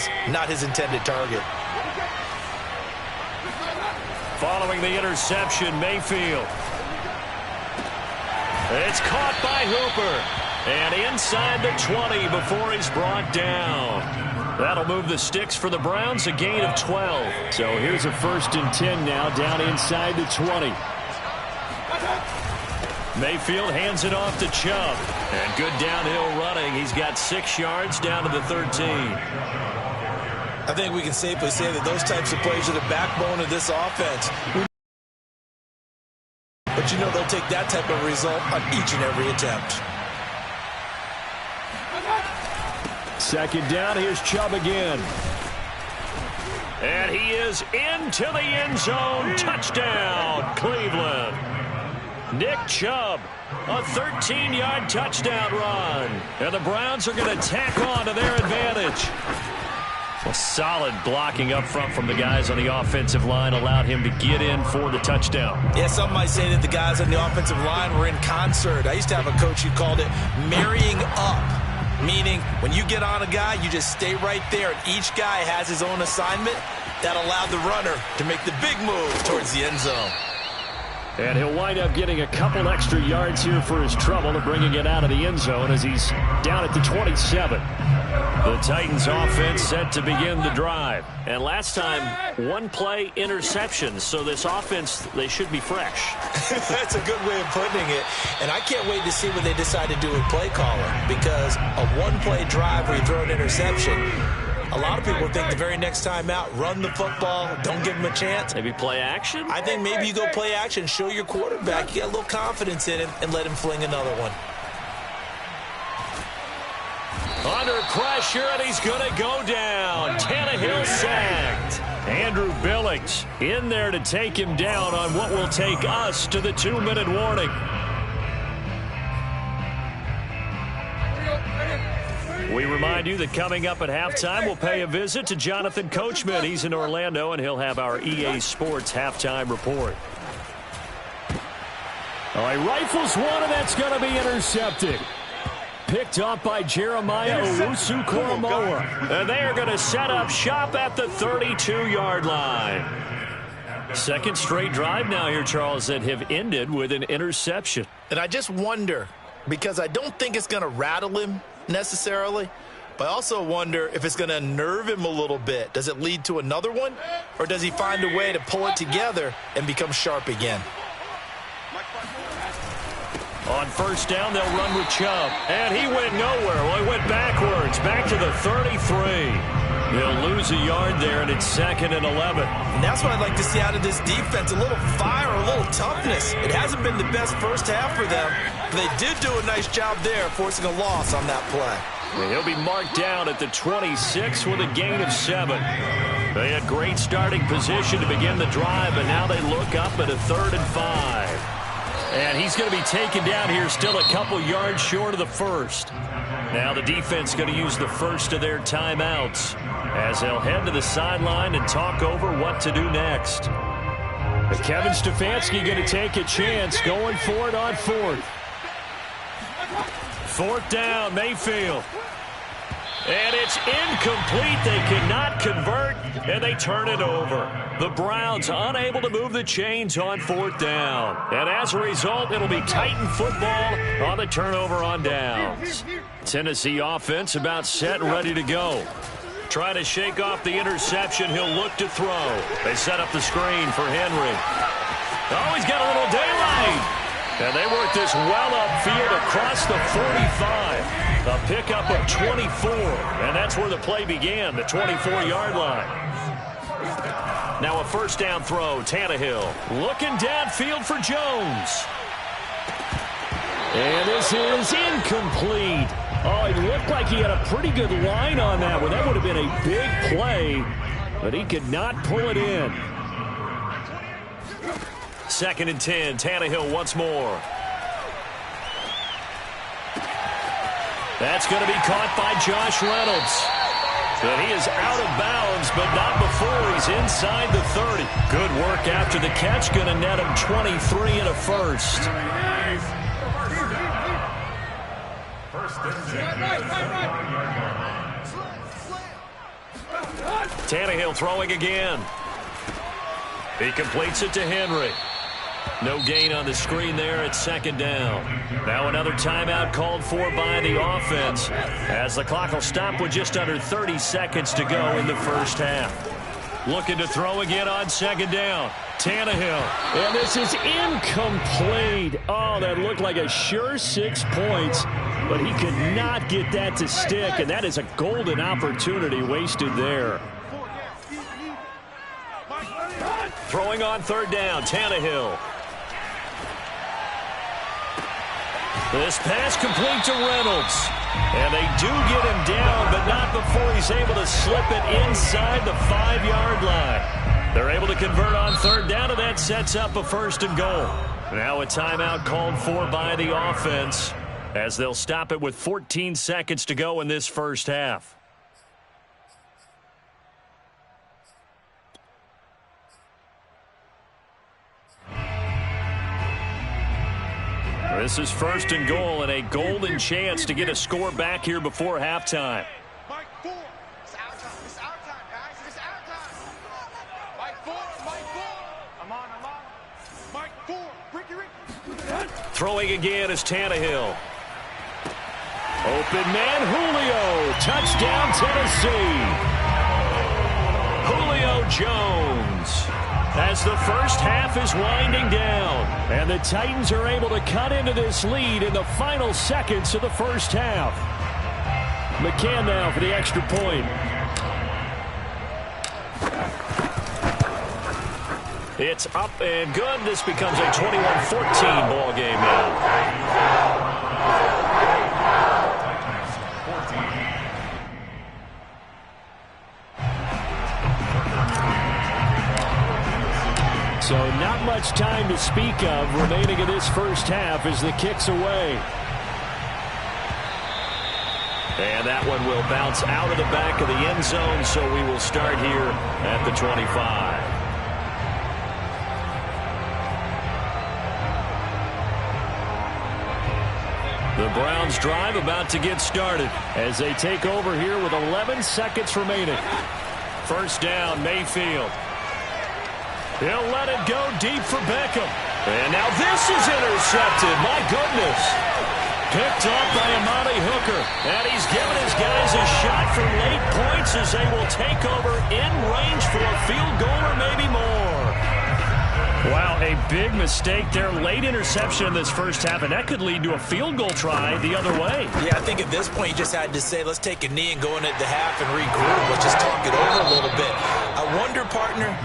pass, not his intended target. Following the interception, Mayfield. It's caught by Hooper. And inside the 20 before he's brought down. That'll move the sticks for the Browns, a gain of 12. So here's a 1st and 10 now, down inside the 20. Mayfield hands it off to Chubb. And good downhill running. He's got 6 yards down to the 13. I think we can safely say that those types of plays are the backbone of this offense. But you know they'll take that type of result on each and every attempt. 2nd down, here's Chubb again. And he is into the end zone. Touchdown, Cleveland. Nick Chubb, a 13-yard touchdown run. And the Browns are going to tack on to their advantage. A solid blocking up front from the guys on the offensive line allowed him to get in for the touchdown. Yeah, some might say that the guys on the offensive line were in concert. I used to have a coach who called it marrying up. Meaning, when you get on a guy, you just stay right there, and each guy has his own assignment. That allowed the runner to make the big move towards the end zone. And he'll wind up getting a couple extra yards here for his trouble and bringing it out of the end zone as he's down at the 27. The Titans offense set to begin the drive. And last time, 1-play interceptions. So this offense, they should be fresh. That's a good way of putting it. And I can't wait to see what they decide to do with play calling. Because a 1-play drive where you throw an interception, a lot of people think the very next time out, run the football, don't give him a chance. Maybe play action? I think maybe you go play action, show your quarterback, you get a little confidence in him, and let him fling another one. Under pressure, and he's going to go down. Tannehill sacked. Andrew Billings in there to take him down on what will take us to the 2-minute warning. We remind you that coming up at halftime, we'll pay a visit to Jonathan Coachman. He's in Orlando, and he'll have our EA Sports halftime report. All right, rifles one, and that's going to be intercepted. Picked up by Jeremiah Owusu-Koramoah. And they are going to set up shop at the 32-yard line. Second straight drive now here, Charles, that have ended with an interception. And I just wonder, because I don't think it's going to rattle him necessarily, but I also wonder if it's going to unnerve him a little bit. Does it lead to another one? Or does he find a way to pull it together and become sharp again? On first down, they'll run with Chubb. And he went nowhere. Well, he went backwards, back to the 33. He'll lose a yard there, and it's 2nd and 11. And that's what I'd like to see out of this defense, a little fire, a little toughness. It hasn't been the best first half for them, but they did do a nice job there, forcing a loss on that play. And he'll be marked down at the 26 with a gain of 7. They had great starting position to begin the drive, but now they look up at a 3rd and 5. And he's going to be taken down here, still a couple yards short of the first. Now the defense going to use the first of their timeouts as they'll head to the sideline and talk over what to do next. But Kevin Stefanski going to take a chance going for it on 4th. 4th down, Mayfield. And it's incomplete. They cannot convert, and they turn it over. The Browns unable to move the chains on 4th down. And as a result, it'll be Titan football on the turnover on downs. Tennessee offense about set and ready to go. Trying to shake off the interception. He'll look to throw. They set up the screen for Henry. Oh, he's got a little daylight. And they work this well upfield across the 45. A pickup of 24. And that's where the play began, the 24-yard line. Now a first down throw, Tannehill. Looking downfield for Jones. And this is incomplete. Oh, it looked like he had a pretty good line on that one. That would have been a big play, but he could not pull it in. 2nd and 10, Tannehill once more. That's going to be caught by Josh Reynolds. And he is out of bounds, but not before he's inside the 30. Good work after the catch, going to net him 23 and a first. Tannehill throwing again. He completes it to Henry. No gain on the screen there at second down. Now another timeout called for by the offense as the clock will stop with just under 30 seconds to go in the first half. Looking to throw again on second down. Tannehill. And this is incomplete. Oh, that looked like a sure 6 points, but he could not get that to stick, and that is a golden opportunity wasted there. Throwing on third down, Tannehill. This pass complete to Reynolds. And they do get him down, but not before he's able to slip it inside the 5-yard line. They're able to convert on third down, and that sets up a first and goal. Now a timeout called for by the offense as they'll stop it with 14 seconds to go in this first half. This is first and goal and a golden chance to get a score back here before halftime. Mike 4. It's our time. It's our time, guys. It's our time. Mike 4. Mike 4. I'm on. Mike 4. Ricky. Throwing again is Tannehill. Open man, Julio. Touchdown, Tennessee. Julio Jones. As the first half is winding down. And the Titans are able to cut into this lead in the final seconds of the first half. McCann now for the extra point. It's up and good. This becomes a 21-14 ball game now. So not much time to speak of remaining in this first half as the kick's away. And that one will bounce out of the back of the end zone, so we will start here at the 25. The Browns drive about to get started as they take over here with 11 seconds remaining. First down, Mayfield. He'll let it go deep for Beckham. And now this is intercepted. My goodness. Picked up by Amani Hooker. And he's giving his guys a shot for late points as they will take over in range for a field goal or maybe more. Wow, a big mistake there. Late interception in this first half, and that could lead to a field goal try the other way. Yeah, I think at this point you just had to say, let's take a knee and go into the half and regroup. Let's just talk it over a little bit. I wonder, partner,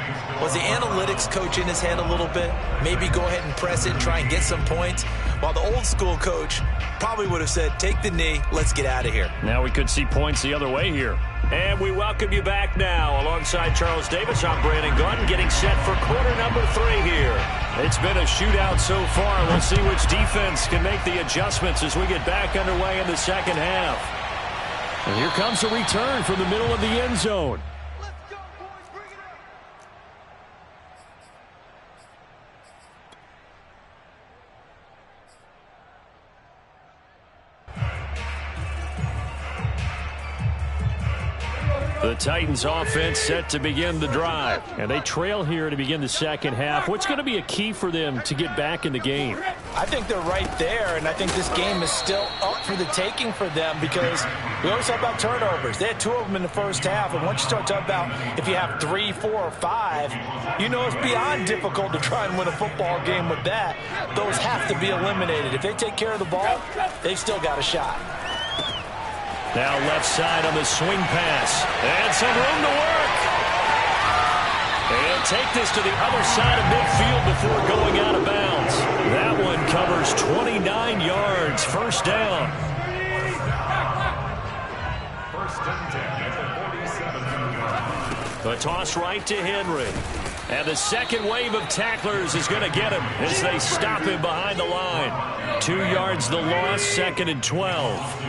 was the analytics coach in his head a little bit? Maybe go ahead and press it and try and get some points? While the old school coach probably would have said, take the knee, let's get out of here. Now we could see points the other way here. And we welcome you back now. Alongside Charles Davis, I'm Brandon Gaudin, getting set for quarter number 3 here. It's been a shootout so far. We'll see which defense can make the adjustments as we get back underway in the second half. And here comes a return from the middle of the end zone. The Titans offense set to begin the drive. And they trail here to begin the second half. What's going to be a key for them to get back in the game? I think they're right there, and I think this game is still up for the taking for them because we always talk about turnovers. They had 2 of them in the first half, and once you start talking about if you have 3, 4, or 5, you know it's beyond difficult to try and win a football game with that. Those have to be eliminated. If they take care of the ball, they've still got a shot. Now left side on the swing pass. And some room to work. And take this to the other side of midfield before going out of bounds. That one covers 29 yards. First down. The toss right to Henry. And the second wave of tacklers is going to get him as they stop him behind the line. 2 yards the loss, 2nd and 12.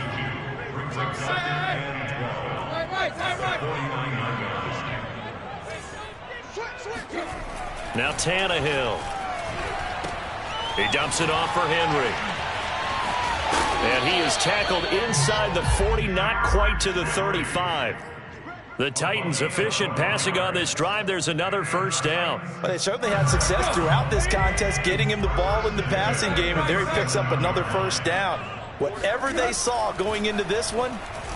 Now Tannehill. He dumps it off for Henry. And he is tackled inside the 40, not quite to the 35. The Titans efficient passing on this drive. There's another first down. Well, they certainly had success throughout this contest getting him the ball in the passing game, and there he picks up another first down. Whatever they saw going into this one,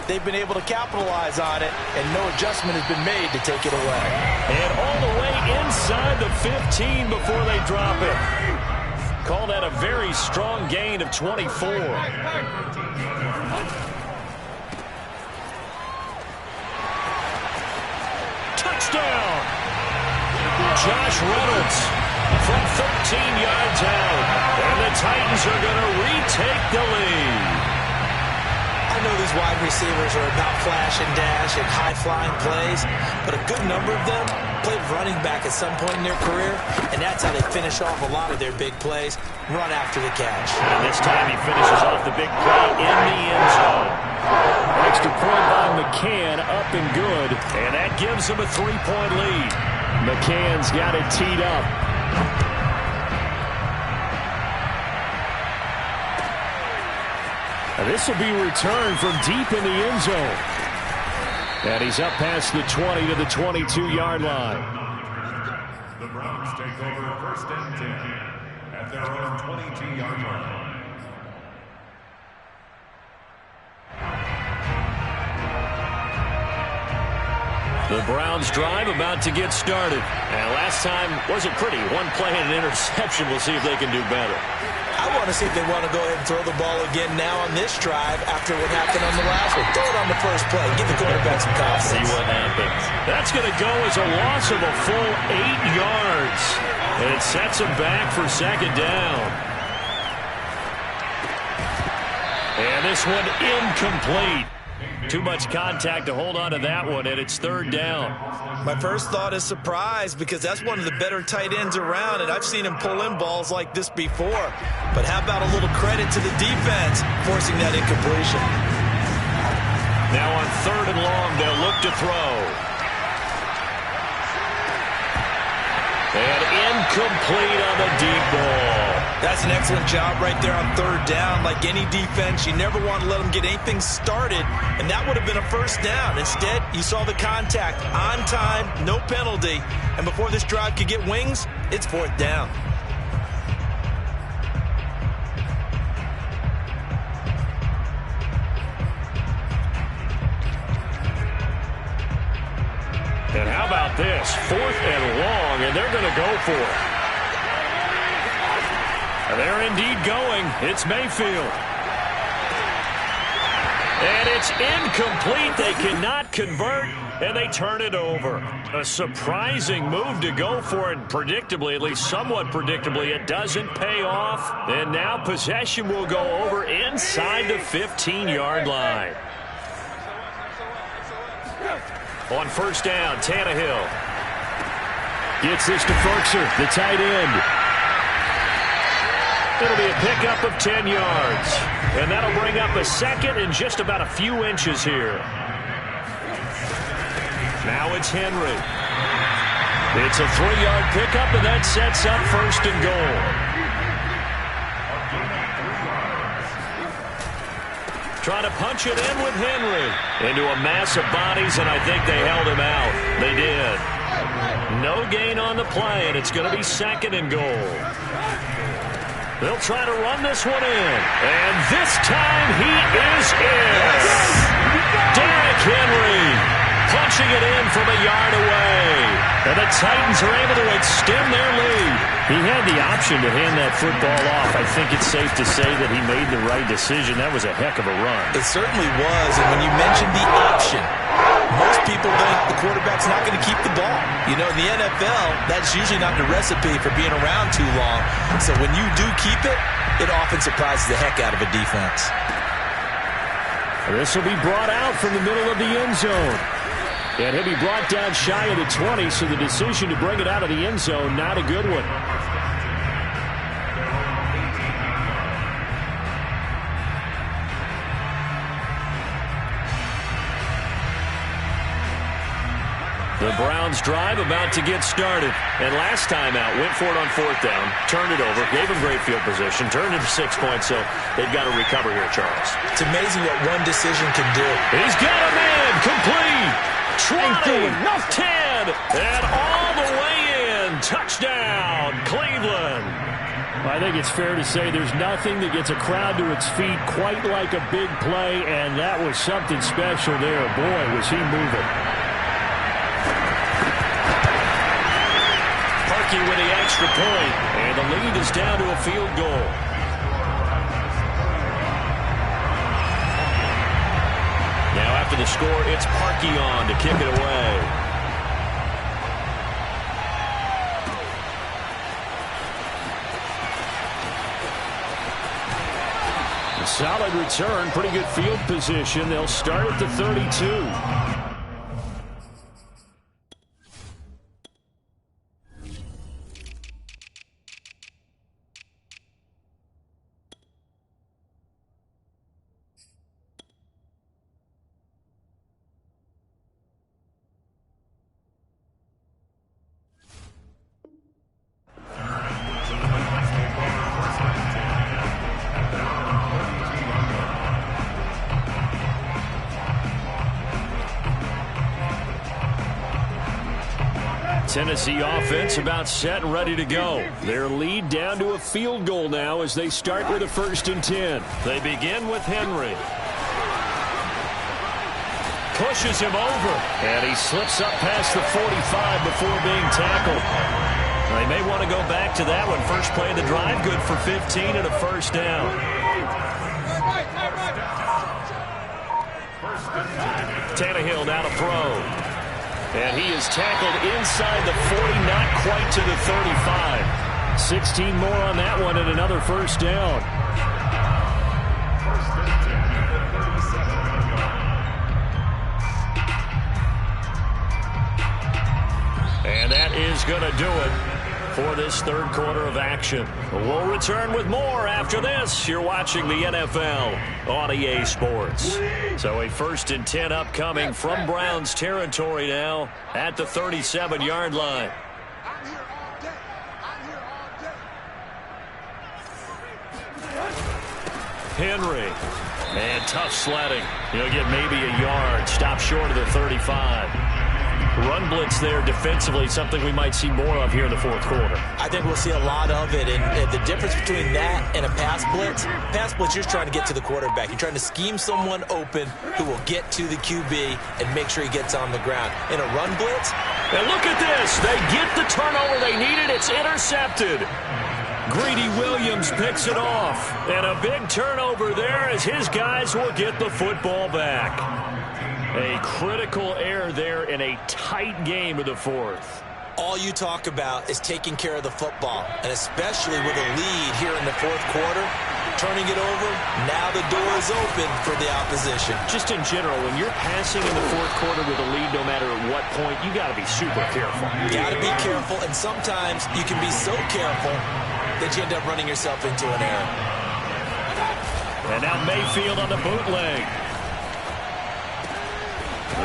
they've been able to capitalize on it, and no adjustment has been made to take it away. And all the way inside the 15 before they drop it. Call that a very strong gain of 24. Touchdown! Josh Reynolds from 13 yards out. And the Titans are going to retake the lead. I know these wide receivers are about flash and dash and high-flying plays, but a good number of them played running back at some point in their career, and that's how they finish off a lot of their big plays, run after the catch. And this time he finishes off the big play in the end zone. Extra point by McCann, up and good. And that gives him a 3-point lead. McCann's got it teed up. And this will be returned from deep in the end zone. And he's up past the 20 to the 22-yard line. The Browns take over first and 10 at their own 22-yard line. The Browns drive about to get started. And last time wasn't pretty. One play and an interception. We'll see if they can do better. I want to see if they want to go ahead and throw the ball again now on this drive after what happened on the last one. Throw it on the first play. Give the quarterback some confidence. See what happens. That's going to go as a loss of a full 8 yards. And it sets him back for second down. And this one incomplete. Too much contact to hold on to that one, and it's third down. My first thought is surprise, because that's one of the better tight ends around, and I've seen him pull in balls like this before. But how about a little credit to the defense forcing that incompletion? Now on third and long, they'll look to throw. And incomplete on the deep ball. That's an excellent job right there on third down. Like any defense, you never want to let them get anything started, and that would have been a first down. Instead, you saw the contact on time, no penalty, and before this drive could get wings, it's fourth down. And how about this? Fourth and long, and they're going to go for it. And they're indeed going. It's Mayfield. And it's incomplete. They cannot convert, and they turn it over. A surprising move to go for it. Predictably, at least somewhat predictably, it doesn't pay off. And now possession will go over inside the 15-yard line. On first down, Tannehill. Gets this to Ferkser, the tight end. It'll be a pickup of 10 yards. And that'll bring up a second and just about a few inches here. Now it's Henry. It's a 3-yard pickup, and that sets up first and goal. Trying to punch it in with Henry. Into a mass of bodies, and I think they held him out. They did. No gain on the play, and it's going to be second and goal. They'll try to run this one in. And this time he is in. Derrick Henry punching it in from a yard away. And the Titans are able to extend their lead. He had the option to hand that football off. I think it's safe to say that he made the right decision. That was a heck of a run. It certainly was, and when you mentioned the option, most people think the quarterback's not going to keep the ball. You know, in the NFL, that's usually not the recipe for being around too long. So when you do keep it, it often surprises the heck out of a defense. This will be brought out from the middle of the end zone. And he'll be brought down shy of the 20, so the decision to bring it out of the end zone, not a good one. The Browns drive about to get started. And last time out, went for it on fourth down, turned it over, gave him great field position, turned it to 6 points, so they've got to recover here, Charles. It's amazing what one decision can do. He's got a man, complete. 20, 10, and all the way in. Touchdown, Cleveland. I think it's fair to say there's nothing that gets a crowd to its feet quite like a big play, and that was something special there. Boy, was he moving. Parkey with the extra point, and the lead is down to a field goal. Now after the score, it's Parkey on to kick it away. Solid return, pretty good field position. They'll start at the 32. Tennessee offense about set and ready to go. Their lead down to a field goal now as they start with a 1st and 10. They begin with Henry. Pushes him over. And he slips up past the 45 before being tackled. They may want to go back to that one. First play of the drive, good for 15 and a 1st down. Tannehill now to throw. And he is tackled inside the 40, not quite to the 35. 16 more on that one and another 1st down. And that is going to do it for this 3rd quarter of action. We'll return with more after this. You're watching the NFL on EA Sports. So a 1st and 10 upcoming from Browns territory now at the 37-yard line. Henry. And tough sledding. He'll get maybe a yard. Stop short of the 35. Run blitz there defensively, something we might see more of here in the 4th quarter. I think we'll see a lot of it, and the difference between that and a pass blitz, you're just trying to get to the quarterback. You're trying to scheme someone open who will get to the QB and make sure he gets on the ground. In a run blitz, and look at this. They get the turnover they needed. It's intercepted. Greedy Williams picks it off, and a big turnover there as his guys will get the football back. A critical error there in a tight game of the 4th. All you talk about is taking care of the football, and especially with a lead here in the 4th quarter, turning it over, now the door is open for the opposition. Just in general, when you're passing in the 4th quarter with a lead, no matter at what point, you got to be super careful. You got to be careful, and sometimes you can be so careful that you end up running yourself into an error. And now Mayfield on the bootleg.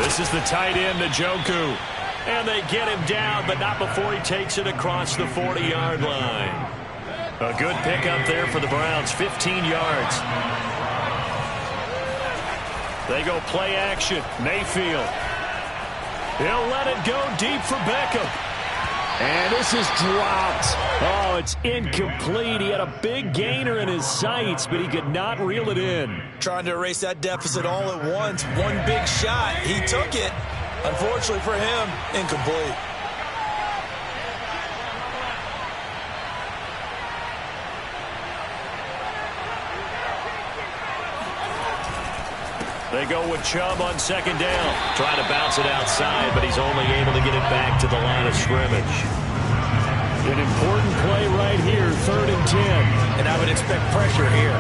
This is the tight end, Njoku. And they get him down, but not before he takes it across the 40-yard line. A good pickup there for the Browns, 15 yards. They go play action. Mayfield. He'll let it go deep for Beckham. And this is dropped. Oh, it's incomplete. He had a big gainer in his sights, but he could not reel it in. Trying to erase that deficit all at once. One big shot. He took it. Unfortunately for him, incomplete. They go with Chubb on 2nd down. Trying to bounce it outside, but he's only able to get it back to the line of scrimmage. An important play right here, 3rd and 10. And I would expect pressure here.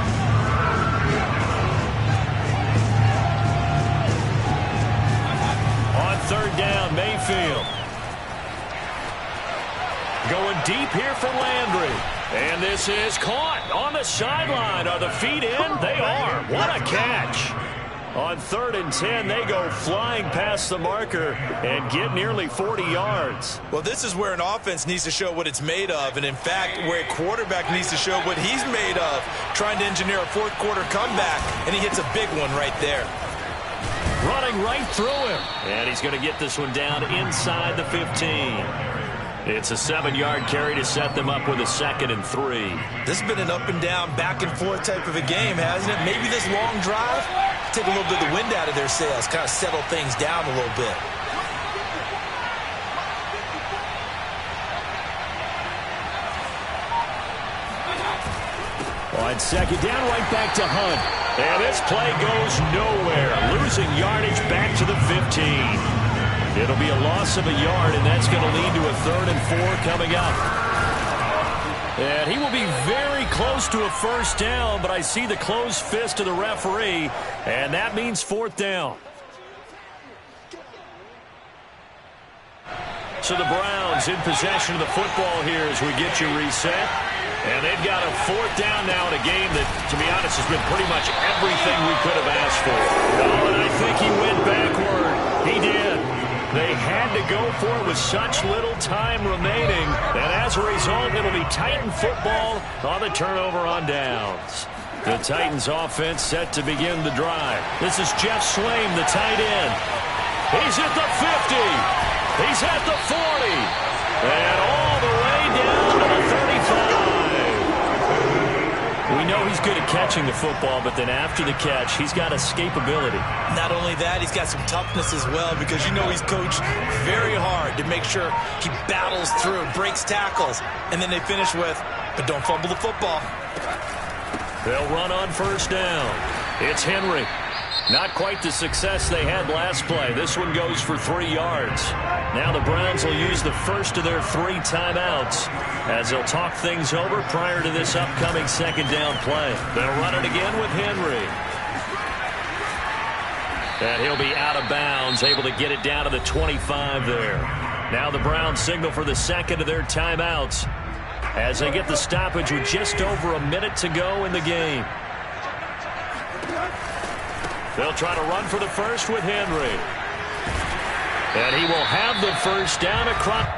On 3rd down, Mayfield. Going deep here for Landry. And this is caught on the sideline. Are the feet in? They are. What a catch. On 3rd and 10, they go flying past the marker and get nearly 40 yards. Well, this is where an offense needs to show what it's made of. And, in fact, where a quarterback needs to show what he's made of, trying to engineer a 4th quarter comeback. And he hits a big one right there. running right through him. And he's going to get this one down inside the 15. It's a 7-yard carry to set them up with a 2nd and 3. This has been an up and down, back and forth type of a game, hasn't it? Maybe this long drive, take a little bit of the wind out of their sails, kind of settle things down a little bit. On 2nd down, right back to Hunt. And this play goes nowhere. Losing yardage back to the 15. It'll be a loss of a yard, and that's going to lead to a 3rd and 4 coming up. And he will be very close to a 1st down, but I see the closed fist of the referee, and that means 4th down. So the Browns in possession of the football here as we get you reset. And they've got a 4th down now in a game that, to be honest, has been pretty much everything we could have asked for. Oh, and I think he went backward. He did. They had to go for it with such little time remaining. And as a result, it'll be Titan football on the turnover on downs. The Titans offense set to begin the drive. This is Jeff Swaim, the tight end. He's at the 50. He's at the 40. And all the way down to the 35. We know he's good at catching the football, but then after the catch, he's got escapability. Not only that, he's got some toughness as well, because you know he's coached very hard to make sure he battles through, breaks tackles, and then they finish with, but don't fumble the football. They'll run on 1st down. It's Henry. Not quite the success they had last play. This one goes for 3 yards. Now the Browns will use the first of their 3 timeouts as they'll talk things over prior to this upcoming 2nd down play. They'll run it again with Henry. And he'll be out of bounds, able to get it down to the 25 there. Now the Browns signal for the 2nd of their timeouts as they get the stoppage with just over a minute to go in the game. They'll try to run for the first with Henry. And he will have the 1st down across.